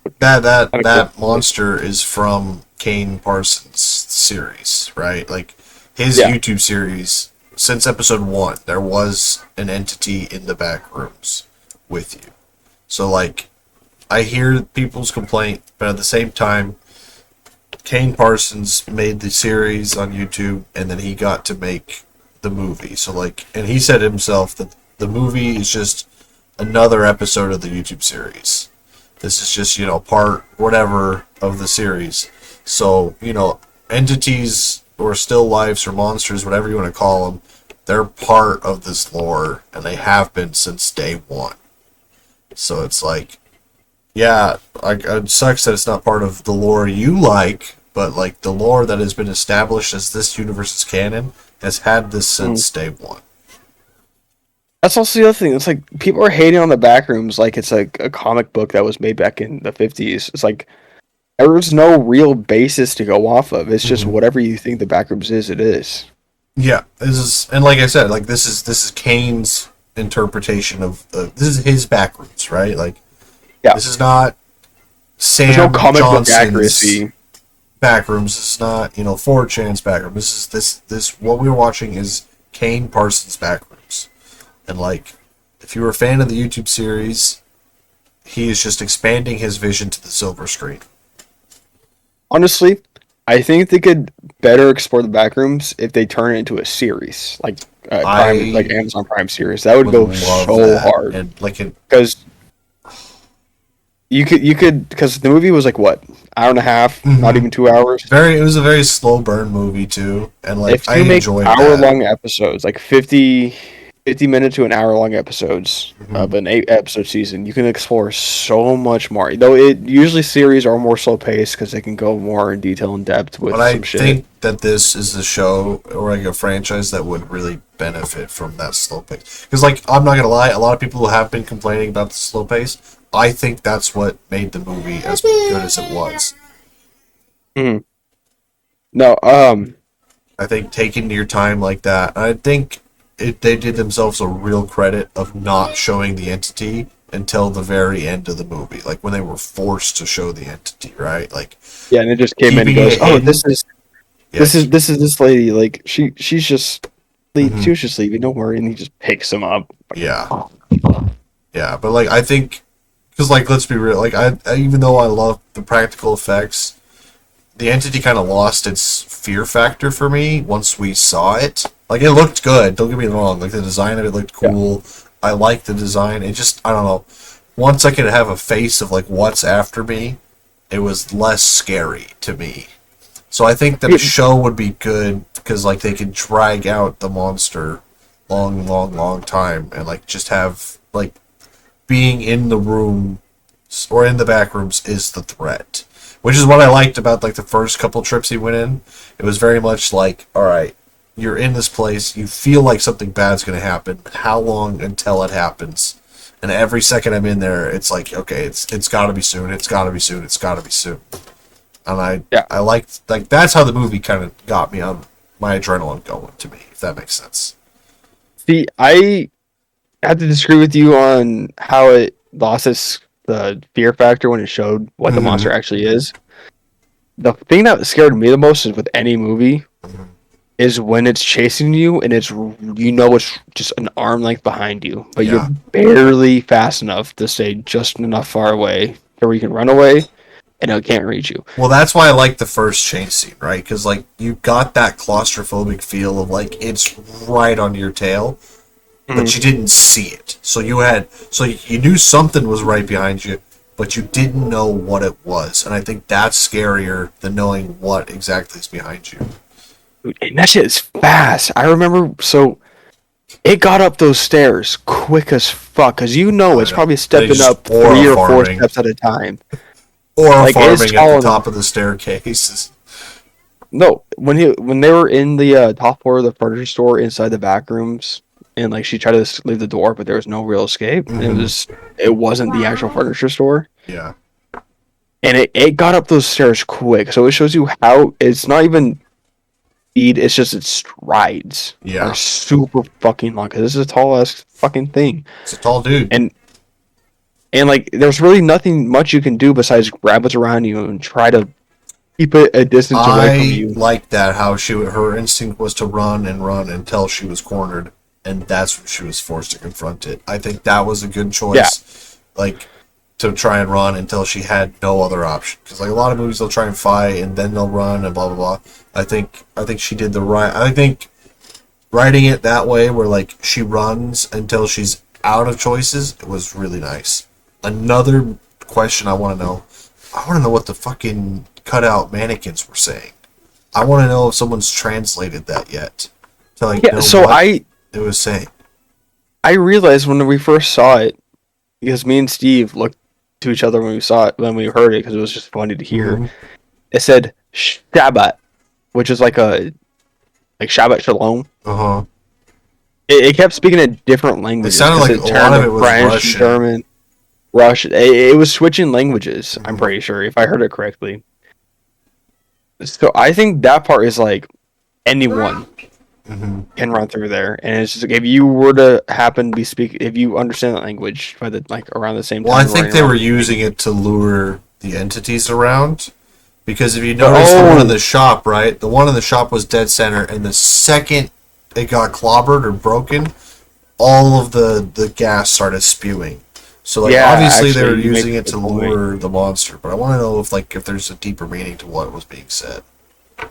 Speaker 2: kind of cool
Speaker 1: that
Speaker 2: voice.
Speaker 1: monster is from Kane Parsons' series, right? Like his
Speaker 2: Yeah,
Speaker 1: YouTube series. Since episode 1, there was an entity in the back rooms with you. So like, I hear people's complaint, but at the same time, Kane Parsons made the series on YouTube, and then he got to make the movie. So like, and he said himself that the movie is just another episode of the YouTube series. This is just, part whatever of the series. So, entities or still lifes or monsters, whatever you want to call them, they're part of this lore, and they have been since day one. So it's like, yeah, it sucks that it's not part of the lore you like, but like the lore that has been established as this universe's canon has had this since day one.
Speaker 2: That's also the other thing. It's like people are hating on the Backrooms like it's like a comic book that was made back in the 50s. It's like there's no real basis to go off of. It's just whatever you think the Backrooms is, it is.
Speaker 1: Yeah, and like I said, like this is Kane's interpretation of this is his Backrooms, right? Like, yeah, this is not Sam
Speaker 2: There's no comic
Speaker 1: Johnson's
Speaker 2: book accuracy.
Speaker 1: Backrooms. This is not 4chan's Backrooms. This is this what we're watching is Kane Parsons' Backrooms, and like if you were a fan of the YouTube series, he is just expanding his vision to the silver screen.
Speaker 2: Honestly, I think they could better explore the Backrooms if they turn it into a series, like Prime, like Amazon Prime series. That would go so hard,
Speaker 1: and like
Speaker 2: because you could because the movie was like what, hour and a half, not even 2 hours.
Speaker 1: It was a very slow burn movie too, and like
Speaker 2: if you make hour-long episodes, like 50 minute to an hour-long episodes of an 8-episode season, you can explore so much more. Though usually series are more slow-paced because they can go more in detail and depth with some shit.
Speaker 1: But I think that this is a show or like a franchise that would really benefit from that slow pace. Because like, I'm not gonna lie, a lot of people have been complaining about the slow pace. I think that's what made the movie as good as it was.
Speaker 2: No,
Speaker 1: I think taking your time like that, I think they did themselves a real credit of not showing the entity until the very end of the movie, like when they were forced to show the entity, right? Like,
Speaker 2: yeah, and it just came in and goes, "Oh, this is this lady. Like she's just she was just leaving. Don't worry." And he just picks him up.
Speaker 1: Yeah, yeah, but like I think because like let's be real, like I even though I love the practical effects, the entity kind of lost its fear factor for me once we saw it. Like, it looked good, don't get me wrong. Like, the design of it looked cool. Yeah. I liked the design. It just, I don't know. Once I could have a face of, like, what's after me, it was less scary to me. So I think that a show would be good because, like, they could drag out the monster long time and, like, just have, like, being in the room or in the Backrooms is the threat. Which is what I liked about, like, the first couple trips he went in. It was very much like, all right, you're in this place, you feel like something bad's going to happen. How long until it happens? And every second I'm in there, it's like, okay, it's got to be soon, it's got to be soon, it's got to be soon. And I liked, like, that's how the movie kind of got me on my adrenaline going to me, if that makes sense.
Speaker 2: See, I have to disagree with you on how it lost the fear factor when it showed what the monster actually is. The thing that scared me the most is with any movie is when it's chasing you and it's just an arm length behind you, but you're barely fast enough to stay just enough far away where you can run away and it can't reach you.
Speaker 1: Well, that's why I like the first chase scene, right? Because like you got that claustrophobic feel of like it's right on your tail, but you didn't see it. So you knew something was right behind you, but you didn't know what it was. And I think that's scarier than knowing what exactly is behind you.
Speaker 2: And that shit is fast. I remember, so it got up those stairs quick as fuck, because it's probably stepping up 3 or 4 steps at a time.
Speaker 1: Or like, farming at the top of the staircases.
Speaker 2: No, when they were in the top floor of the furniture store inside the Backrooms, and like she tried to leave the door, but there was no real escape. It wasn't the actual furniture store.
Speaker 1: Yeah.
Speaker 2: And it got up those stairs quick, so it shows you how it's not even speed, it's just its strides are super fucking long, because this is a tall ass fucking thing.
Speaker 1: It's a tall dude.
Speaker 2: And like there's really nothing much you can do besides grab what's around you and try to keep it a distance away from you.
Speaker 1: I like that, how her instinct was to run until she was cornered, and that's when she was forced to confront it. I think that was a good choice. Like, to try and run until she had no other option. Because like a lot of movies, they'll try and fight and then they'll run and blah blah blah. I think she did the right. I think writing it that way, where like she runs until she's out of choices, it was really nice. Another question I want to know. I want to know what the fucking cutout mannequins were saying. I want to know if someone's translated that yet to like know what it was saying.
Speaker 2: I realized when we first saw it, because me and Steve looked to each other when we saw it, when we heard it, because it was just funny to hear.
Speaker 1: Mm-hmm.
Speaker 2: It said Shabbat, which is like Shabbat Shalom.
Speaker 1: Uh-huh.
Speaker 2: It kept speaking in different languages.
Speaker 1: It sounded like a lot of it was
Speaker 2: French,
Speaker 1: Russian.
Speaker 2: German, Russian. It was switching languages. I'm pretty sure, if I heard it correctly. So I think that part is like anyone can run through there, and it's just like if you were to happen to be if you understand the language by the like around the same time.
Speaker 1: Well, I think they were using it to lure the entities around. Because if you notice the one in the shop, right? The one in the shop was dead center, and the second it got clobbered or broken, all of the gas started spewing. So like obviously they were using it to lure the monster, but I want to know if there's a deeper meaning to what was being said.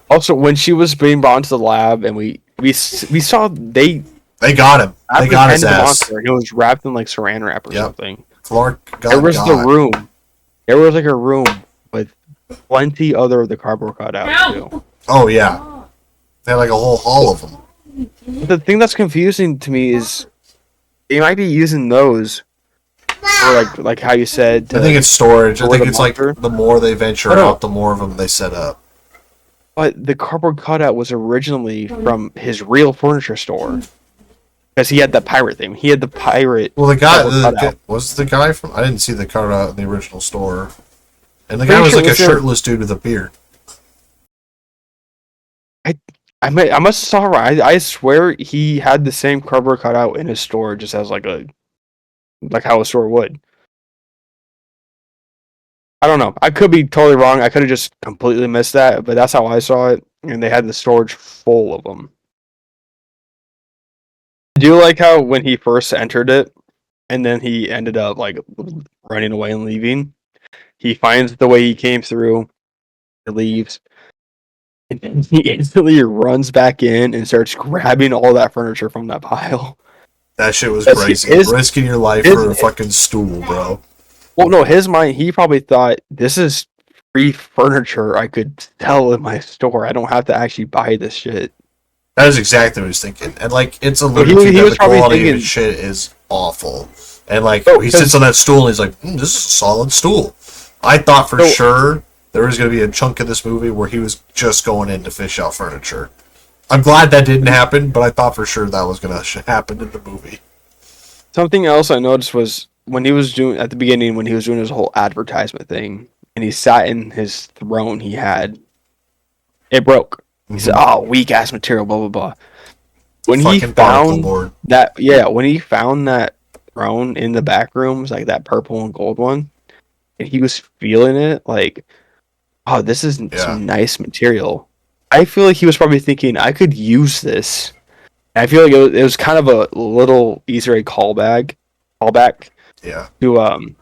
Speaker 2: Also, when she was being brought into the lab, and we saw they
Speaker 1: got him. They got his ass.
Speaker 2: Monster, he was wrapped in like saran wrap or something.
Speaker 1: Clark got
Speaker 2: There was the room. There was like a room with plenty other of the cardboard cutouts too.
Speaker 1: Oh yeah, they had like a whole hall of them.
Speaker 2: The thing that's confusing to me is they might be using those for like how you said.
Speaker 1: I think it's storage. I think it's monster. Like the more they venture out, the more of them they set up.
Speaker 2: But the cardboard cutout was originally from his real furniture store. Because he had the pirate thing. He had the pirate.
Speaker 1: Well, the guy was the guy from. I didn't see the cutout in the original store. And the guy was like a shirtless dude with a beard.
Speaker 2: I must have saw right. I swear he had the same cardboard cutout in his store, just as like how a store would. I don't know. I could be totally wrong. I could have just completely missed that, but that's how I saw it. And they had the storage full of them. Do you like how when he first entered it, and then he ended up like running away and leaving? He finds the way he came through, he leaves, and then he instantly runs back in and starts grabbing all that furniture from that pile.
Speaker 1: That shit was crazy. Risking your life for a fucking stool, bro.
Speaker 2: Well, no, his mind, he probably thought, this is free furniture I could sell in my store. I don't have to actually buy this shit.
Speaker 1: That is exactly what he was thinking. And, like, it's a little bit that the quality of his shit is awful. And, like, he sits on that stool and he's like, this is a solid stool. I thought for sure there was going to be a chunk of this movie where he was just going in to fish out furniture. I'm glad that didn't happen, but I thought for sure that was going to happen in the movie.
Speaker 2: Something else I noticed was when he was doing, at the beginning, when he was doing his whole advertisement thing, and he sat in his throne he had, it broke. He said, oh, weak-ass material, blah, blah, blah. When he found when he found that throne in the back rooms, like that purple and gold one, and he was feeling it, like, oh, this is some nice material. I feel like he was probably thinking, I could use this. And I feel like it was kind of a little Easter egg callback.
Speaker 1: Yeah.
Speaker 2: To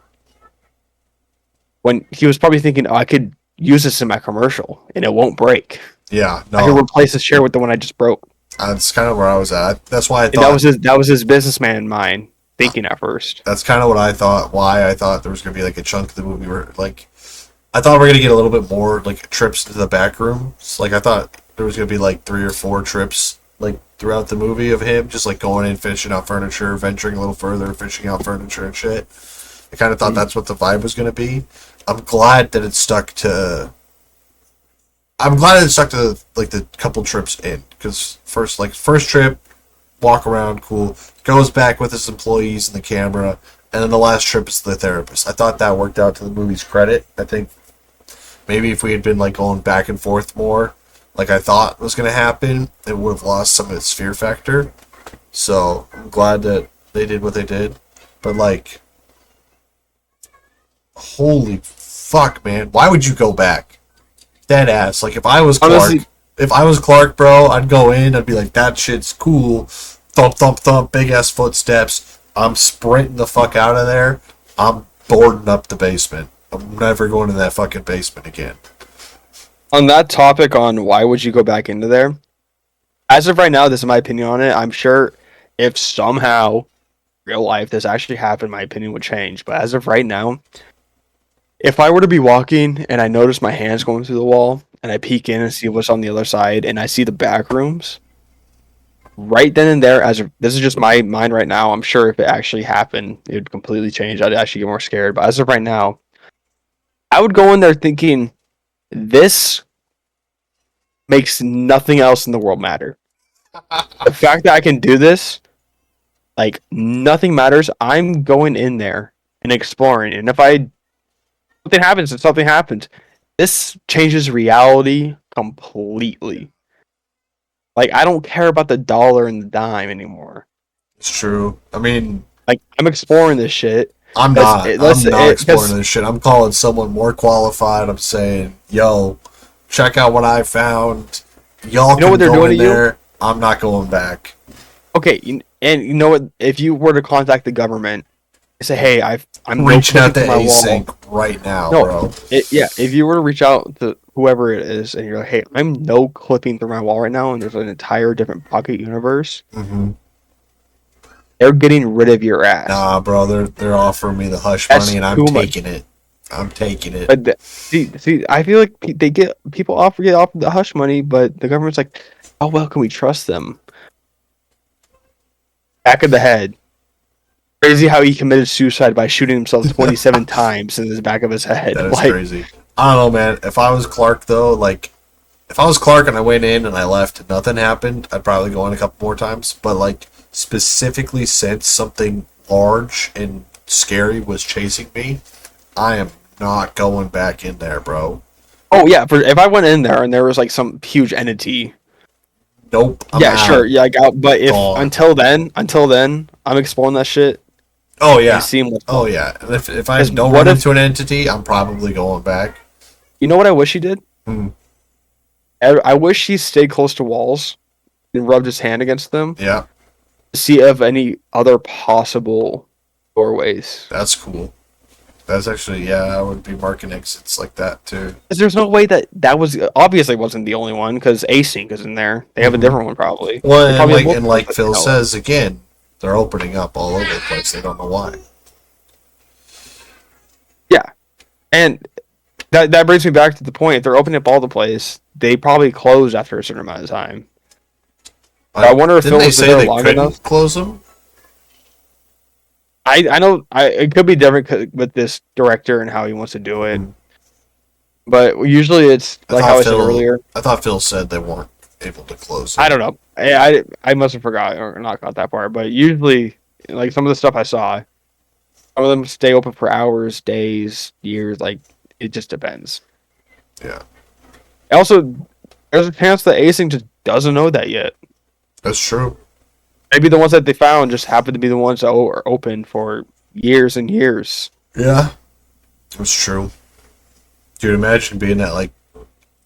Speaker 2: when he was probably thinking, oh, I could use this in my commercial and it won't break.
Speaker 1: Yeah, no.
Speaker 2: I could replace this chair with the one I just broke.
Speaker 1: That's kind of where I was at. That's why I thought
Speaker 2: that was his businessman mind thinking at first.
Speaker 1: That's kind of what I thought. Why I thought there was gonna be like a chunk of the movie where like I thought we were gonna get a little bit more like trips to the back rooms. Like I thought there was gonna be like 3 or 4 trips like throughout the movie of him just like going in, fishing out furniture, venturing a little further, fishing out furniture and shit. I kind of thought that's what the vibe was gonna be. I'm glad that it stuck to like the couple trips in because first trip, walk around, cool, goes back with his employees and the camera, and then the last trip is the therapist. I thought that worked out to the movie's credit. I think maybe if we had been like going back and forth more, like I thought was going to happen, it would have lost some of its fear factor. So I'm glad that they did what they did. But like, holy fuck, man, why would you go back? Dead ass. Like if I was Clark, bro, I'd go in, I'd be like, that shit's cool. Thump, thump, thump, big ass footsteps. I'm sprinting the fuck out of there. I'm boarding up the basement. I'm never going to that fucking basement again.
Speaker 2: On that topic on why would you go back into there, as of right now, this is my opinion on it. I'm sure if somehow real life this actually happened, my opinion would change. But as of right now, if I were to be walking and I notice my hands going through the wall and I peek in and see what's on the other side and I see the back rooms, right then and there, this is just my mind right now. I'm sure if it actually happened, it would completely change. I'd actually get more scared. But as of right now, I would go in there thinking this makes nothing else in the world matter. The fact that I can do this, like nothing matters. I'm going in there and exploring, and if something happens, then something happens. This changes reality completely. Like I don't care about the dollar and the dime anymore.
Speaker 1: It's true. I mean,
Speaker 2: Like I'm exploring this shit.
Speaker 1: I'm not. I'm not exploring this shit. I'm calling someone more qualified. I'm saying, yo, check out what I found. Y'all can go in there. I'm not going back.
Speaker 2: Okay, and you know what? If you were to contact the government and say, "Hey, I'm
Speaker 1: reaching out to Async right now, bro."
Speaker 2: If you were to reach out to whoever it is and you're like, "Hey, I'm no clipping through my wall right now, and there's an entire different pocket universe," they're getting rid of your ass.
Speaker 1: Nah, bro, they're offering me the hush money, and I'm taking it. I'm taking it.
Speaker 2: But see, I feel like people get off the hush money, but the government's like, "How well can we trust them?" Back of the head. Crazy how he committed suicide by shooting himself 27 times in the back of his head.
Speaker 1: That is crazy. I don't know, man. If I was Clark, though, if I was Clark and I went in and I left and nothing happened, I'd probably go in a couple more times. But, specifically since something large and scary was chasing me, I am not going back in there, bro.
Speaker 2: Oh, yeah. If I went in there and there was, some huge entity...
Speaker 1: Nope.
Speaker 2: Sure. Yeah, but until then, I'm exploring that shit.
Speaker 1: Oh yeah. Yeah. And if I don't run into an entity, I'm probably going back.
Speaker 2: You know what I wish he did? I wish he stayed close to walls and rubbed his hand against them.
Speaker 1: Yeah.
Speaker 2: To see if any other possible doorways.
Speaker 1: That's cool. That's actually, I would be marking exits like that too.
Speaker 2: There's no way that was obviously wasn't the only one because Async is in there. They have a different one probably.
Speaker 1: Well, and like Phil says again, they're opening up all over the place. They don't know why.
Speaker 2: Yeah, and that brings me back to the point. If they're opening up all the place, they probably close after a certain amount of time. I wonder if Phil was there long enough.
Speaker 1: Close them.
Speaker 2: I know it could be different with this director and how he wants to do it, but usually it's how I said earlier.
Speaker 1: I thought Phil said they weren't able to close it.
Speaker 2: I don't know. I must have forgot or not got that part, but usually, some of the stuff I saw, some of them stay open for hours, days, years. It just depends.
Speaker 1: Yeah.
Speaker 2: Also, there's a chance that Async just doesn't know that yet.
Speaker 1: That's true.
Speaker 2: Maybe the ones that they found just happen to be the ones that are open for years and years.
Speaker 1: Yeah, that's true. Dude, imagine being that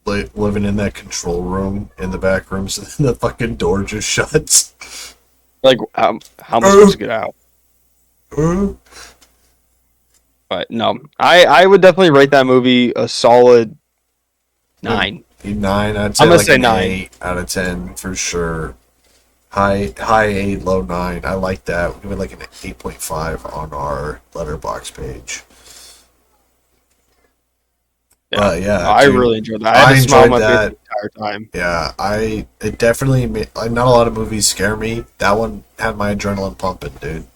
Speaker 1: living in that control room in the back rooms and the fucking door just shuts.
Speaker 2: How am I supposed to get out? But no, I would definitely rate that movie a solid 9.
Speaker 1: 9, I'd say. I'm gonna say 9 8 out of 10 for sure. High 8, low 9. I like that. We'll give it an 8.5 on our Letterboxd page.
Speaker 2: Yeah, I really enjoyed that. I had a smile on my face the entire time.
Speaker 1: Yeah, it definitely made, not a lot of movies scare me. That one had my adrenaline pumping, dude.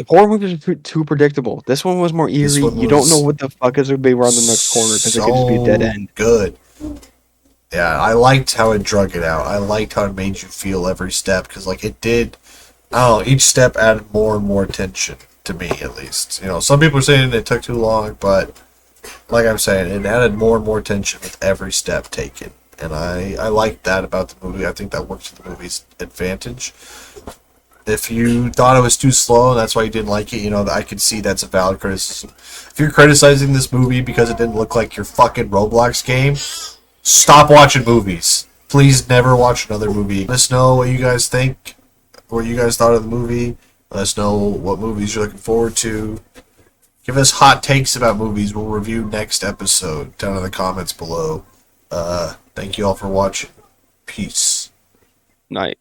Speaker 2: Horror movies are too predictable. This one was more eerie. You don't know what the fuck is going to be around the next corner because it could just be a dead end.
Speaker 1: Good. Yeah, I liked how it drug it out. I liked how it made you feel every step because, it did. I don't know. Each step added more and more tension to me, at least. Some people are saying it took too long, but like I'm saying, it added more and more tension with every step taken, and I like that about the movie. I think that works to the movie's advantage. If you thought it was too slow and that's why you didn't like it, I could see that's a valid criticism. If you're criticizing this movie because it didn't look like your fucking Roblox game, stop watching movies. Please never watch another movie. Let us know what you guys think, what you guys thought of the movie. Let us know what movies you're looking forward to. Give us hot takes about movies. We'll review next episode down in the comments below. Thank you all for watching. Peace.
Speaker 2: Night.